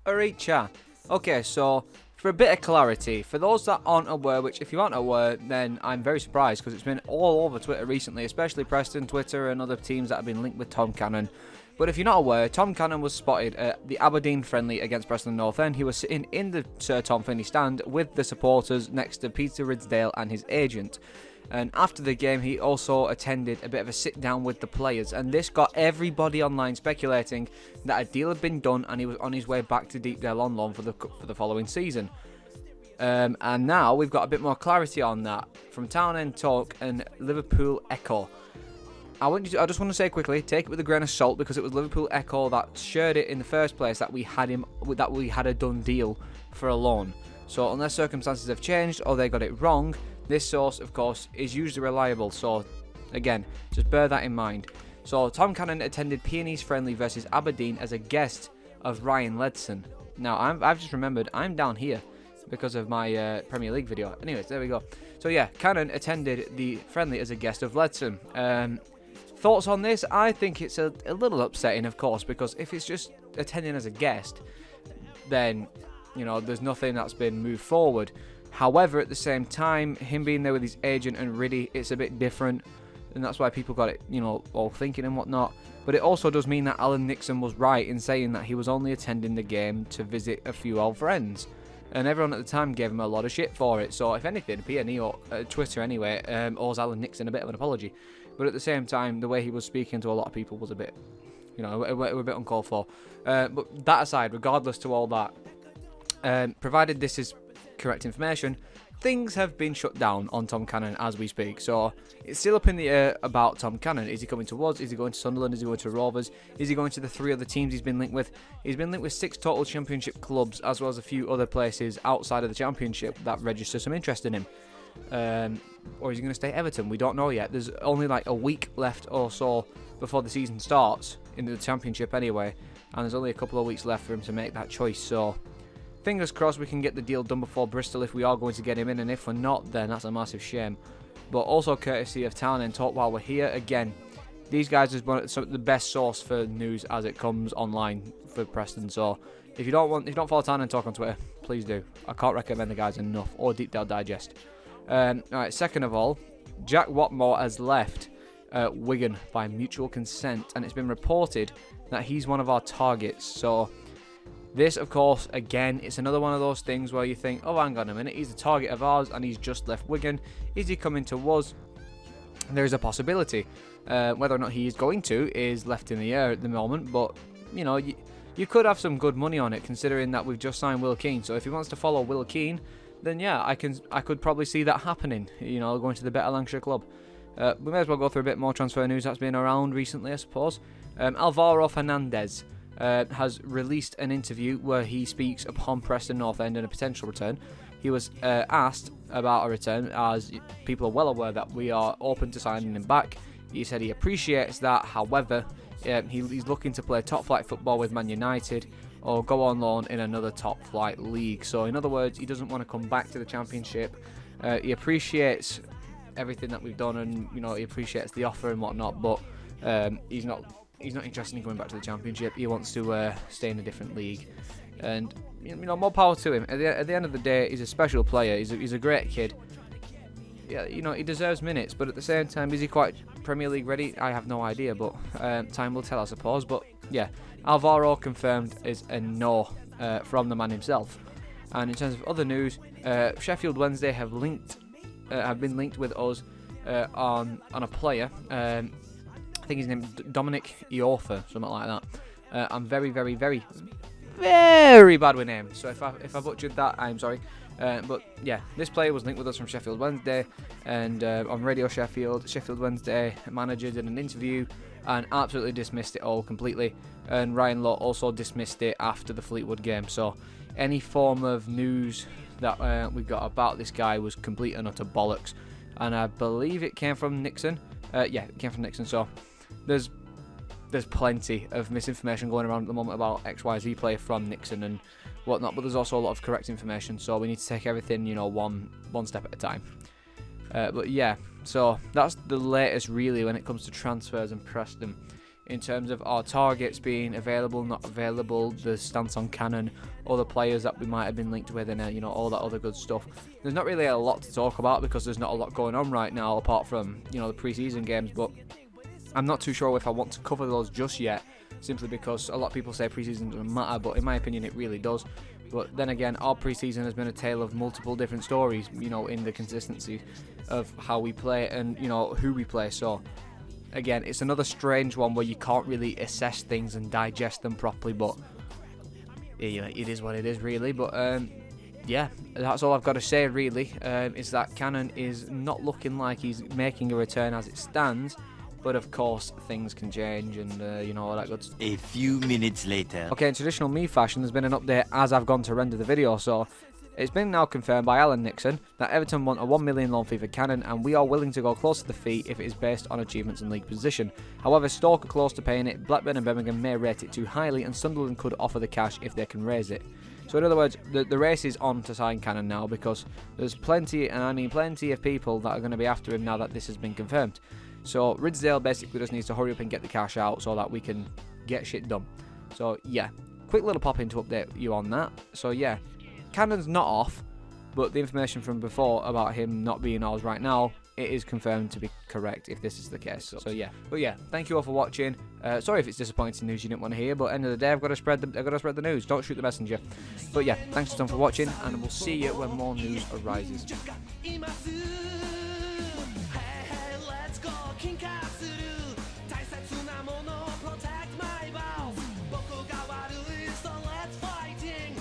Aricha. Okay, so for a bit of clarity, for those that aren't aware, which if you aren't aware, then I'm very surprised because it's been all over Twitter recently, especially Preston Twitter and other teams that have been linked with Tom Cannon. But if you're not aware, Tom Cannon was spotted at the Aberdeen friendly against Preston North End. He was sitting in the Sir Tom Finney stand with the supporters next to Peter Ridsdale and his agent. And after the game, he also attended a bit of a sit-down with the players. And this got everybody online speculating that a deal had been done and he was on his way back to Deepdale on loan for the following season. And now we've got a bit more clarity on that from Townend Talk and Liverpool Echo. I just want to say quickly, take it with a grain of salt because it was Liverpool Echo that shared it in the first place that we had a done deal for a loan. So unless circumstances have changed or they got it wrong, this source, of course, is usually reliable. So again, just bear that in mind. So Tom Cannon attended PNE's friendly versus Aberdeen as a guest of Ryan Ledson. Now I've just remembered I'm down here because of my Premier League video. Anyways, there we go. So yeah, Cannon attended the friendly as a guest of Ledson. Thoughts on this? I think it's a little upsetting, of course, because if it's just attending as a guest, then, you know, there's nothing that's been moved forward. However, at the same time, him being there with his agent and Riddy, it's a bit different, and that's why people got it, you know, all thinking and whatnot. But it also does mean that Alan Nixon was right in saying that he was only attending the game to visit a few old friends. And everyone at the time gave him a lot of shit for it. So if anything, PNE or Twitter anyway, owes Alan Nixon a bit of an apology. But at the same time, the way he was speaking to a lot of people was a bit, you know, a bit uncalled for. But that aside, regardless to all that, provided this is correct information, things have been shut down on Tom Cannon as we speak. So it's still up in the air about Tom Cannon. Is he coming to us? Is he going to Sunderland? Is he going to Rovers? Is he going to the 3 other teams he's been linked with? He's been linked with 6 total championship clubs, as well as a few other places outside of the championship that register some interest in him. Or is he going to stay at Everton? We don't know yet. There's only like a week left or so before the season starts in the championship anyway, and there's only a couple of weeks left for him to make that choice. So fingers crossed we can get the deal done before Bristol if we are going to get him in, and if we're not, then that's a massive shame. But also courtesy of Townend Talk while we're here, again, these guys are the best source for news as it comes online for Preston. So if you don't follow Townend Talk on Twitter, please do. I can't recommend the guys enough, or Deepdale Digest. Alright, second of all, Jack Watmore has left Wigan by mutual consent, and it's been reported that he's one of our targets. So this, of course, again, it's another one of those things where you think, oh, hang on a minute, he's a target of ours and he's just left Wigan. Is he coming to us? There is a possibility. Whether or not he is going to is left in the air at the moment, but, you know, you could have some good money on it, considering that we've just signed Will Keane. So if he wants to follow Will Keane, then yeah, I could probably see that happening, you know, going to the Better Lancashire club. We may as well go through a bit more transfer news that's been around recently, I suppose. Alvaro Fernandez has released an interview where he speaks upon Preston North End and a potential return. He was asked about a return, as people are well aware that we are open to signing him back. He said he appreciates that, however, he's looking to play top flight football with Man United or go on loan in another top flight league. So in other words, he doesn't want to come back to the Championship. He appreciates everything that we've done, and you know, he appreciates the offer and whatnot, but he's not interested in going back to the Championship. He wants to stay in a different league, and you know, more power to him. At the end of the day, he's a special player. He's a great kid. Yeah, you know, he deserves minutes, but at the same time, is he quite Premier League ready? I have no idea, but time will tell, I suppose. But yeah, Alvaro confirmed is a no from the man himself. And in terms of other news, Sheffield Wednesday have been linked with us on a player. I think his name is Dominic Iorfa, something like that. I'm very, very, very, very bad with names, so if I butchered that, I'm sorry. But yeah, this player was linked with us from Sheffield Wednesday, and on Radio Sheffield Wednesday manager did an interview and absolutely dismissed it all completely, and Ryan Lowe also dismissed it after the Fleetwood game. So any form of news that we got about this guy was complete and utter bollocks, and I believe it came from Nixon. Yeah, it came from Nixon. So there's plenty of misinformation going around at the moment about XYZ player from Nixon and whatnot, but there's also a lot of correct information, so we need to take everything, you know, one step at a time. But yeah, so that's the latest really when it comes to transfers and Preston in terms of our targets being available, not available, the stance on Cannon, other players that we might have been linked with, and you know, all that other good stuff. There's not really a lot to talk about because there's not a lot going on right now apart from, you know, the pre-season games, but I'm not too sure if I want to cover those just yet, simply because a lot of people say pre-season doesn't matter, but in my opinion it really does. But then again, our pre-season has been a tale of multiple different stories, you know, in the consistency of how we play and, you know, who we play. So again, it's another strange one where you can't really assess things and digest them properly, but yeah, it is what it is, really. But yeah, that's all I've got to say, really, is that Cannon is not looking like he's making a return as it stands. But of course, things can change and, you know, all that good stuff. A few minutes later. Okay, in traditional me fashion, there's been an update as I've gone to render the video. So it's been now confirmed by Alan Nixon that Everton want a 1 million loan fee for Cannon, and we are willing to go close to the fee if it is based on achievements and league position. However, Stoke are close to paying it, Blackburn and Birmingham may rate it too highly, and Sunderland could offer the cash if they can raise it. So in other words, the race is on to sign Cannon now, because there's plenty, and I mean plenty, of people that are going to be after him now that this has been confirmed. So Ridsdale basically just needs to hurry up and get the cash out so that we can get shit done. So yeah, quick little pop in to update you on that. So yeah, Cannon's not off, but the information from before about him not being ours right now, it is confirmed to be correct if this is the case. So yeah, but yeah, thank you all for watching. Sorry if it's disappointing news you didn't want to hear, but end of the day, I've got to spread the news. Don't shoot the messenger. But yeah, thanks a ton for watching, and we'll see you when more news arises. 進化する大切なものを protect my balls 僕が悪い so let's fighting